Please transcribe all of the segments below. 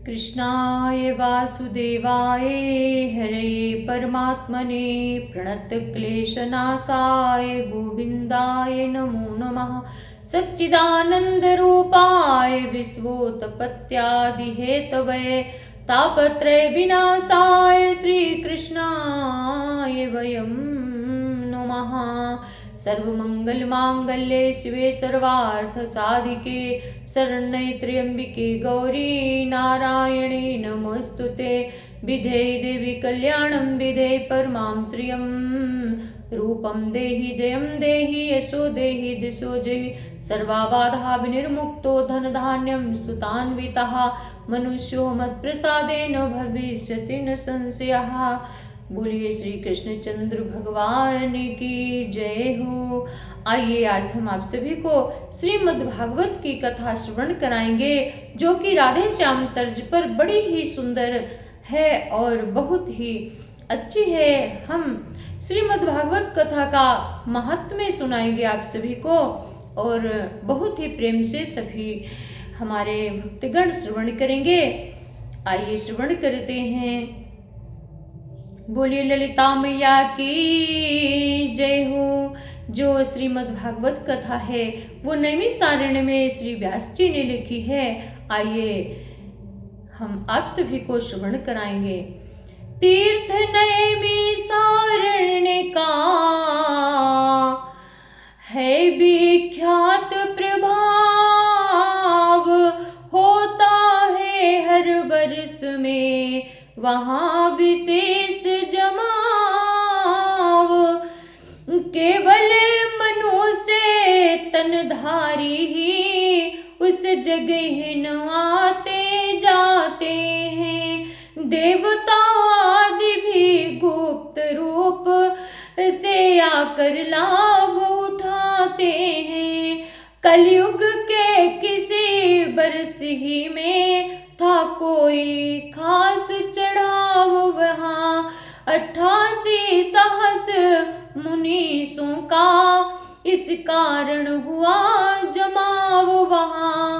कृष्णाय वासुदेवाय हरे परमात्मने प्रणतक्लेशनाशाय गोविन्दाय नमो नमः। सच्चिदानन्दरूपाय विश्वोत्पत्त्यादिहेतवे तापत्रय विनाशाय श्रीकृष्णाय वयं नमः। सर्वमङ्गलमाङ्गल्ये शिवे सर्वार्थसाधिके शरण्ये त्र्यम्बिके गौरी नारायणे नमोस्तुते। विधेहि देवि कल्याणं विधेहि परमां श्रियं रूपं देहि जयं देहि यशो देहि दिशो जयि सर्वाबाधा विनिर्मुक्तो धनधान्यं सुतान्वितः मनुष्यो मत्प्रसादेन भविष्यति न संशयः। बोलिए श्री कृष्णचंद्र भगवान की जय हो। आइए आज हम आप सभी को श्रीमद् भागवत की कथा श्रवण कराएंगे, जो कि राधे श्याम तर्ज पर बड़ी ही सुंदर है और बहुत ही अच्छी है। हम श्रीमद् भागवत कथा का महात्म्य सुनाएंगे आप सभी को और बहुत ही प्रेम से सभी हमारे भक्तगण श्रवण करेंगे। आइए श्रवण करते हैं। बोलिए ललिता मैया की जय हो। जो श्रीमद् भागवत कथा है वो नैमी सारण्य में श्री व्यास जी ने लिखी है। आइए हम आप सभी को श्रवण कराएंगे। तीर्थ नैमी सारण्य का है विख्यात प्रभाव, होता है हर वर्ष में वहाँ विशेष जमाव। केवल मनुष्य तनधारी ही उस जगह न आते जाते हैं। देवता आदि भी गुप्त रूप से आकर लाभ उठाते हैं। कलयुग के किसी बरस ही में था कोई खास चढ़ाव वहाँ। 88 सहस मुनीषों का इस कारण हुआ जमाव वहाँ।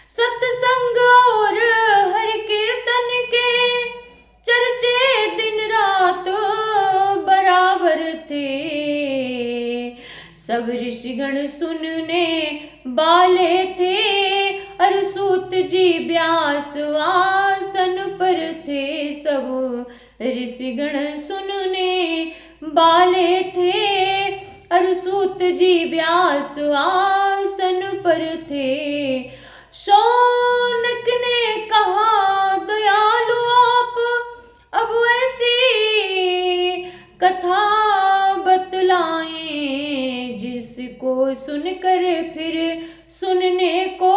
सत्संग और हर कीर्तन के चर्चे दिन रात बराबर थे। सब ऋषिगण सुनने वाले थे, और सूत जी व्यास आसन पर थे। सब ऋषिगण सुनने वाले थे, और सूत जी व्यास आसन पर थे। शौनक ने कहा दयालु आप अब ऐसी कथा बतलाएं, जिसको सुनकर फिर सुनने को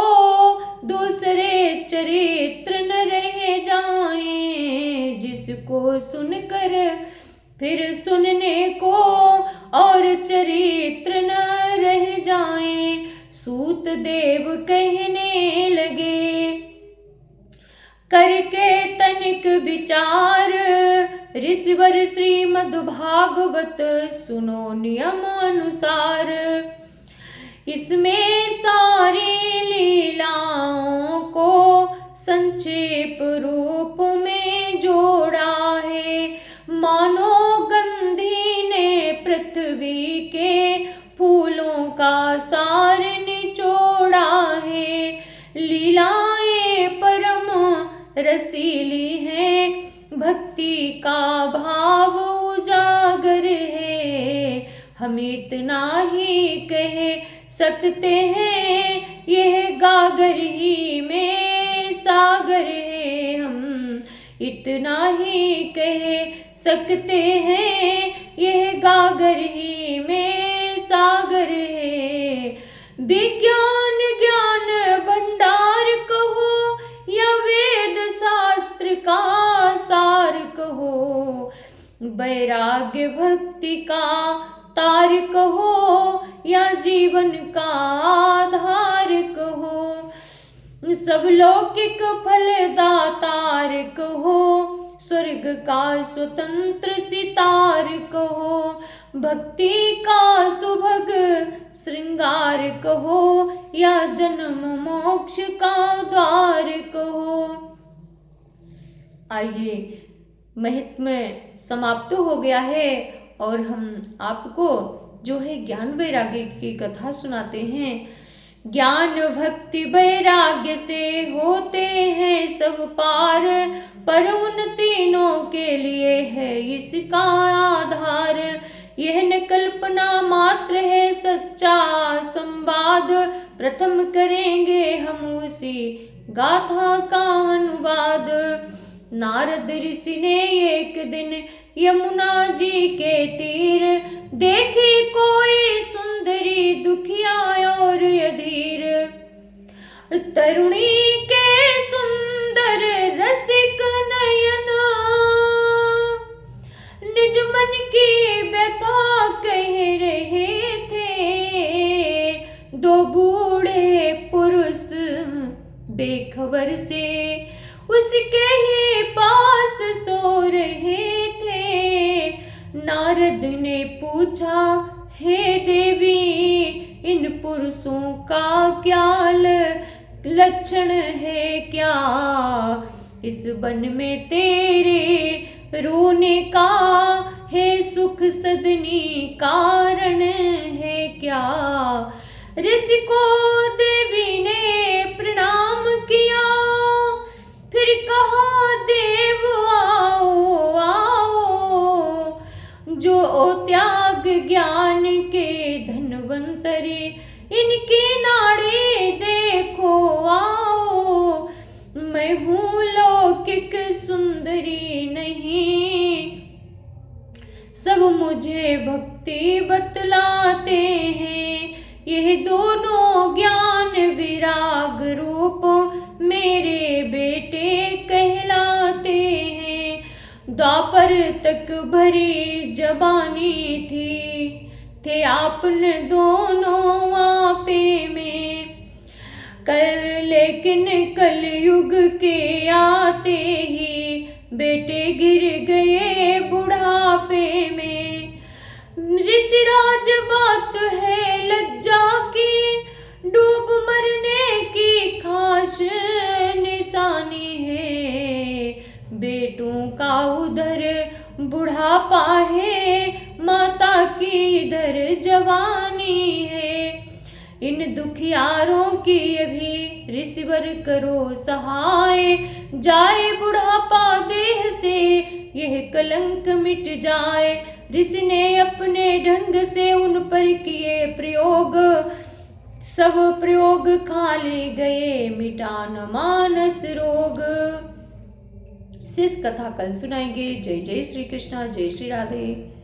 दूसरे चरित्र न रह जाएं। जिसको सुनकर फिर सुनने को और चरित्र न रह जाएं। सूत देव कहने लगे करके तनिक विचार, ऋषिवर श्रीमद् भागवत सुनो नियम अनुसार। इसमें सारी लीलाओं को संक्षेप रूप में जोड़ा है। मानो गंधी ने पृथ्वी के फूलों का सार निचोड़ा है। लीलाएं परम रसीली हैं, भक्ति का भाव उजागर है। हम इतना ही कह सकते हैं, यह गागर ही में सागर है। हम इतना ही कह सकते हैं, यह गागर ही में सागर है। विज्ञान ज्ञान भंडार कहो या वेद शास्त्र का सार कहो, वैराग्य भक्ति का तार कहो या जीवन का आधार कहो। सब लौकिक फलदातार कहो, स्वर्ग का स्वतंत्र सितार कहो। भक्ति का सुभग श्रृंगार कहो या जन्म मोक्ष का द्वार कहो। आइए, महत्म समाप्त हो गया है और हम आपको जो है ज्ञान वैराग्य की कथा सुनाते हैं। ज्ञान भक्ति वैराग्य से होते हैं सब पार, पर उन तीनों के लिए है इसका आधार। यह न कल्पना मात्र है सच्चा संवाद, प्रथम करेंगे हम उसी गाथा का अनुवाद। नारद ऋषि ने एक दिन यमुना जी के तीर, देखी कोई सुंदरी दुखिया और अधीर। तरुणी के सुंदर रसिक नयन, निज मन की व्यथा कह रहे थे। दो बूढ़े पुरुष बेखबर से उसके ही पास सो रहे थे। नारद ने पूछा, हे देवी, इन पुरुषों का क्या लक्षण है क्या? इस वन में तेरे रोने का है सुख सदनी कारण है क्या? ऋषि को देवी ने प्रणाम किया, फिर कहा, देव आओ आओ, जो त्याग ज्ञान के धनवंतरी, इनकी नाड़ी देखो आओ। मैं हूँ लौकिक सुंदरी नहीं, सब मुझे भक्ति बतलाते हैं। यह दोनों ज्ञान विराग रूप मेरे बेटे कहलाते हैं। द्वापर तक भरी जबानी थी, थे आपने दोनों आपे में। लेकिन कलयुग के आते ही बेटे गिर गए बुढ़ापे में। ऋषिराज बात है लज्जा की, डूब मरने की खास निशानी है। बेटों का उधर बुढ़ापा है, माता की इधर जवानी है। इन दुखियारों की अभी ऋषिवर करो सहाय, जाए बुढ़ापा देह से यह कलंक मिट जाए। ऋषि ने अपने ढंग से उन पर किए प्रयोग, सब प्रयोग खाली गए, मिटा न मानस रोग। शेष कथा कल सुनाएंगे। जय जय श्री कृष्णा, जय श्री राधे।